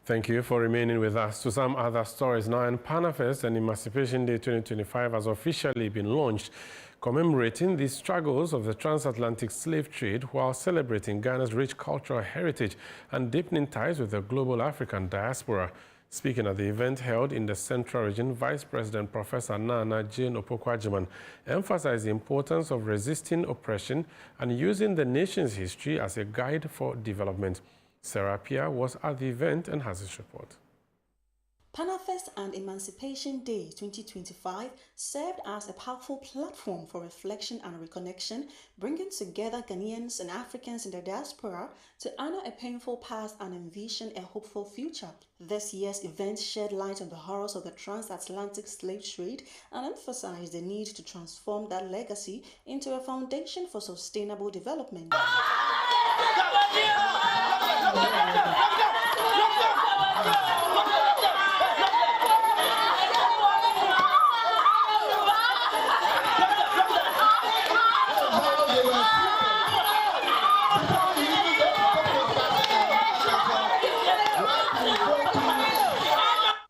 Thank you for remaining with us. To some other stories now, and PANAFEST and Emancipation Day 2025 has officially been launched, commemorating the struggles of the transatlantic slave trade while celebrating Ghana's rich cultural heritage and deepening ties with the global African diaspora. Speaking at the event held in the Central Region, Vice President Professor Nana Jane Opoku-Agyeman emphasized the importance of resisting oppression and using the nation's history as a guide for development. Sarah Pia was at the event and has this report. PANAFEST and Emancipation Day 2025 served as a powerful platform for reflection and reconnection, bringing together Ghanaians and Africans in the diaspora to honor a painful past and envision a hopeful future. This year's event shed light on the horrors of the transatlantic slave trade and emphasized the need to transform that legacy into a foundation for sustainable development.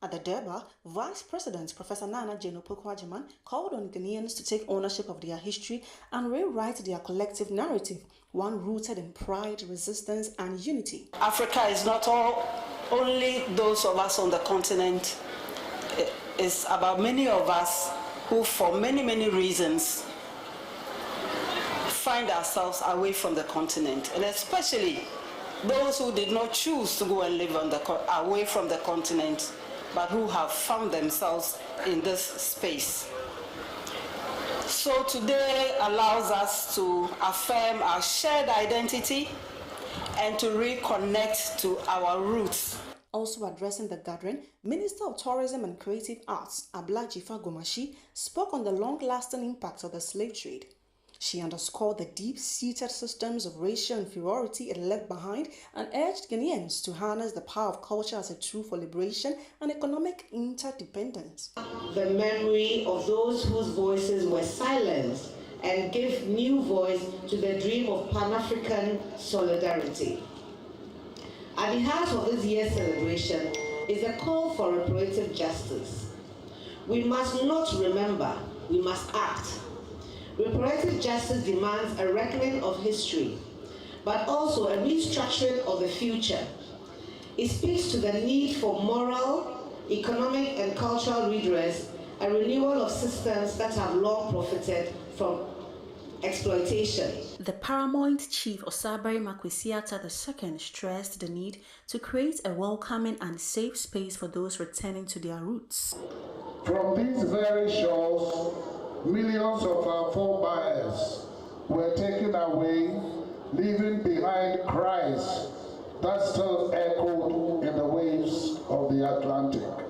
At the Durban, Vice President Professor Nana Jane Opoku-Agyeman called on Ghanaians to take ownership of their history and rewrite their collective narrative, one rooted in pride, resistance, and unity. Africa is not only those of us on the continent. It's about many of us who, for many, many reasons, find ourselves away from the continent, and especially those who did not choose to go and live away from the continent, but who have found themselves in this space. So today allows us to affirm our shared identity and to reconnect to our roots. Also addressing the gathering, Minister of Tourism and Creative Arts, Ablajifa Gomashi, spoke on the long-lasting impact of the slave trade. She underscored the deep-seated systems of racial inferiority it left behind and urged Ghanaians to harness the power of culture as a tool for liberation and economic interdependence. The memory of those whose voices were silenced and give new voice to the dream of Pan-African solidarity. At the heart of this year's celebration is a call for reparative justice. We must not remember, we must act. Reparative justice demands a reckoning of history, but also a restructuring of the future. It speaks to the need for moral, economic, and cultural redress, a renewal of systems that have long profited from exploitation. The Paramount Chief Osabari Makwesiata II stressed the need to create a welcoming and safe space for those returning to their roots. From these very shores, millions of our forebears were taken away, leaving behind cries that still echoed in the waves of the Atlantic.